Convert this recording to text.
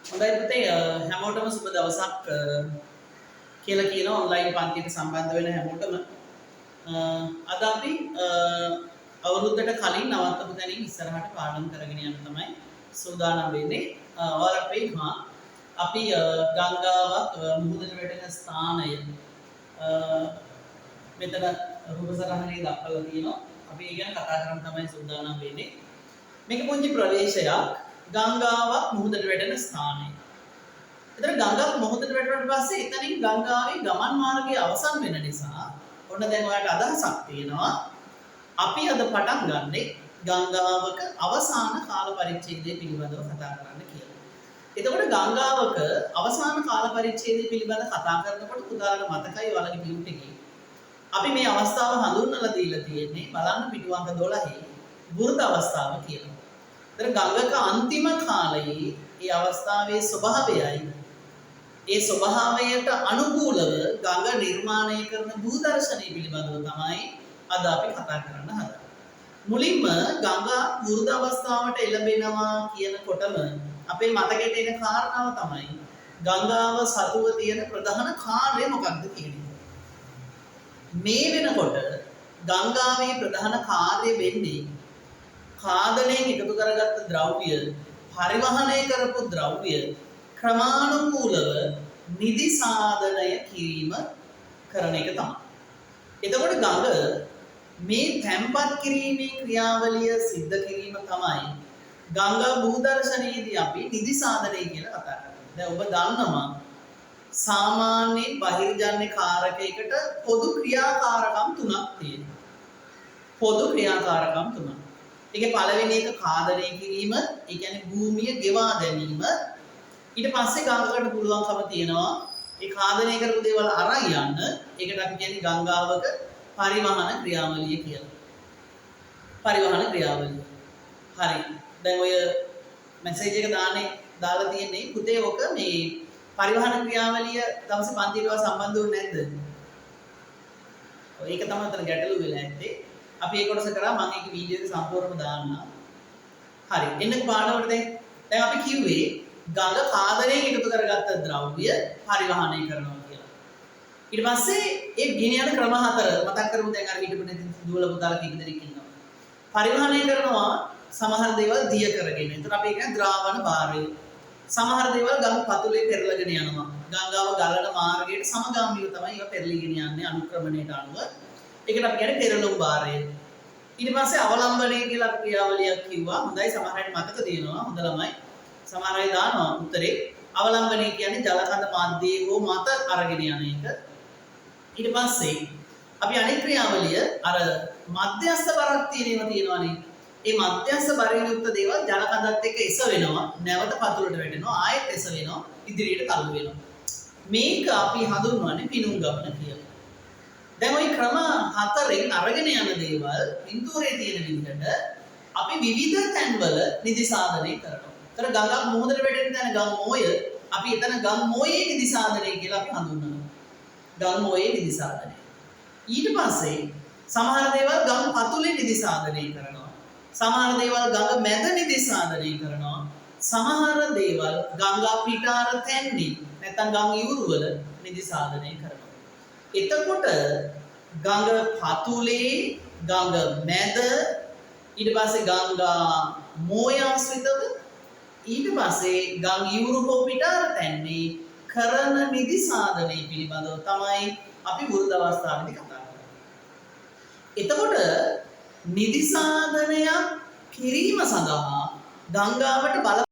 හොඳයි පුතේ හැමෝටම සුබ දවසක් කියලා කියන ඔන්ලයින් පන්තියට සම්බන්ධ වෙන හැමෝටම අද අපි අවුරුද්දට කලින් නවත්තපු තැනින් ඉස්සරහට පාඩම් කරගෙන යන්න තමයි සූදානම් වෙන්නේ. ඔයාලට පේනවා අපි ගංගාවක් මුහුදට වැටෙන ස්ථානය මෙතන රූපසටහනේ දක්වලා තියෙනවා. අපි ඒ ගැන කතා කරන්න තමයි සූදානම් වෙන්නේ. මේක පුංචි ප්‍රදේශයක් ගංගාවක් මුහුදට වැටෙන ස්ථානය. එතන ගංගාවක් මුහුදට වැටුණාට පස්සේ එතනින් ගංගාවේ ගමන් මාර්ගය අවසන් වෙන නිසා ඔන්න දැන් ඔයාලට අදහසක් තියෙනවා අපි අද පටන් ගන්නෙ ගංගාවක අවසාන කාල පරිච්ඡේදය පිළිබඳව කතා කරන්න කියලා. එතකොට ගංගාවක අවසාන කාල පරිච්ඡේදය පිළිබඳව කතා කරනකොට පුතාලට මතකයි ඔයාලගේ පිටුට එකේ අපි මේ අවස්ථාව හඳුන්වලා දීලා තියෙන්නේ බලන්න පිටු අංක 12 වෘත අවස්ථාව කියලා. ගංගක අන්තිම කාලයේ ඒ අවස්ථාවේ ස්වභාවයයි ඒ ස්වභාවයට අනුකූලව ගඟ නිර්මාණය කරන භූදර්ශනය පිළිබඳව තමයි අද අපි කතා කරන්න හදන්නේ. මුලින්ම ගඟ වෘත අවස්ථාවට එළඹෙනවා කියනකොටම අපේ මතකයට එන කාරණාව තමයි ගංගාව සතුව තියෙන ප්‍රධාන කාර්යය මොකක්ද කියන එක. මේ වෙනකොට ගංගාවේ ප්‍රධාන කාර්යය වෙන්නේ කාදනයෙන් එකතු කරගත්ත ද්‍රව්‍ය පරිවහනය කරපු ද්‍රව්‍ය ක්‍රමානුකූලව නිදිසාදනය කිරීම කරන එක තමයි. එතකොට ගඟ මේ තැම්පත් කිරීමේ ක්‍රියාවලිය සිද්ධ කිරීම තමයි ගංගා භූදර්ශනයේදී අපි නිදිසාදනය කියලා කතා කරන්නේ. දැන් ඔබ දන්නවා සාමාන්‍ය බහිර්ජන්‍ය කාරකයකට පොදු ක්‍රියාකාරකම් තුනක් තියෙනවා. පොදු ක්‍රියාකාරකම් තුනක්. ඒකේ පළවෙනි එක කාදනය කිරීම, ඒ කියන්නේ භූමිය ගෙවා දැමීම. ඊට පස්සේ ගංගාවට පුළුවන්කම තියෙනවා ඒ කාදනය කරපු දේවල් අරන් යන්න. ඒකට අපි කියන්නේ ගංගාවක පරිවහන ක්‍රියාවලිය කියලා. පරිවහන ක්‍රියාවලිය. හරි. දැන් ඔය මැසේජ් එක දාලා තියෙන්නේ පුතේ ඔක මේ පරිවහන ක්‍රියාවලිය දවසේ පන්තියට සම්බන්ධ වෙන්නේ නැද්ද? ඒක තමයි අතන ගැටලුව වෙලා ඇත්තේ. අපි ඒ කොටස කරා මම ඒක වීඩියෝ එක සම්පූර්ණයෙන්ම දාන්න. හරි. එන්නක පාඩමට දැන් අපි කිව්වේ ගඟ කාදනයෙන් එකතු කරගත්ත ද්‍රව්‍ය පරිවහනය කරනවා කියලා. ඊට පස්සේ ඒ ගෙන යන ක්‍රම හතර මතක් කරමු. දැන් අර හිටපු නැති දුවල පුතාලා කීප දෙනෙක් ඉන්නවා. පරිවහනය කරනවා සමහර දේවල් දිය කරගෙන. ඒතර අපි කියන්නේ ද්‍රාවණ භාරය. සමහර දේවල් ගඟ පතුලේ පෙරලගෙන යනවා. ගංගාව ගලන මාර්ගයට සමගාමීව තමයි ඒවා පෙරලිගෙන යන්නේ අනුක්‍රමණයට අනුව. ඒකට අපි කියන්නේ පෙරළුම් භාරය. ඊට පස්සේ අවලම්බනය කියලා අපි ක්‍රියාවලියක් කිව්වා. හොඳයි සමහර අයට මතක තියෙනවා. හොඳ ළමයි. සමහර අය දානවා උත්තරේ. අවලම්බනය කියන්නේ ජලකඳ මැද්දේ හෝ මත අරගෙන යන එක. ඊට පස්සේ අපි අනෙක් ක්‍රියාවලිය අර මධ්‍යස්ථ බරක් තියෙනවනේ. ඒ මධ්‍යස්ථ බරින් යුක්ත දේවල් ජලකඳත් එක්ක එස වෙනවා. නැවත පතුලට වැටෙනවා. ආයෙත් එස වෙනවා. ඉදිරියට තල්ලු වෙනවා. මේක අපි හඳුන්වන්නේ පිනුම් ගමන කියලා. දැන් ওই ක්‍රම හතරෙන් අරගෙන යන දේවල් පින්තූරයේ තියෙන විදිහට අපි විවිධ තැන්වල නිදිසාදනය කරනවා. ඒතර ගඟක් මුහුදට වැටෙන තැන ගම් මෝය අපි එතන ගම් මෝයේ නිදිසාදනය කියලා අපි හඳුන්වනවා. ගම් මෝයේ නිදිසාදනය. ඊට පස්සේ සමහර දේවල් ගම් පතුලේ නිදිසාදනය කරනවා. සමහර දේවල් ගඟ මැද නිදිසාදනය කරනවා. සමහර දේවල් ගංගා පිටාර තැන්දී නැත්නම් ගම් ඉවුරු වල නිදිසාදනය කරනවා. එතකොට ගඟ පතුලේ ගඟ මැද ඊට පස්සේ ගංගා මෝය ආශ්‍රිතව ඊට පස්සේ ගම් ඉවුරු හෝ පිටාර තැන්නේ කරන නිදිසාදනය පිළිබඳව තමයි අපි වෘත අවස්ථාවේදී කතා කරන්නේ. එතකොට නිදිසාදනයක් කිරීම සඳහා ගංගාවට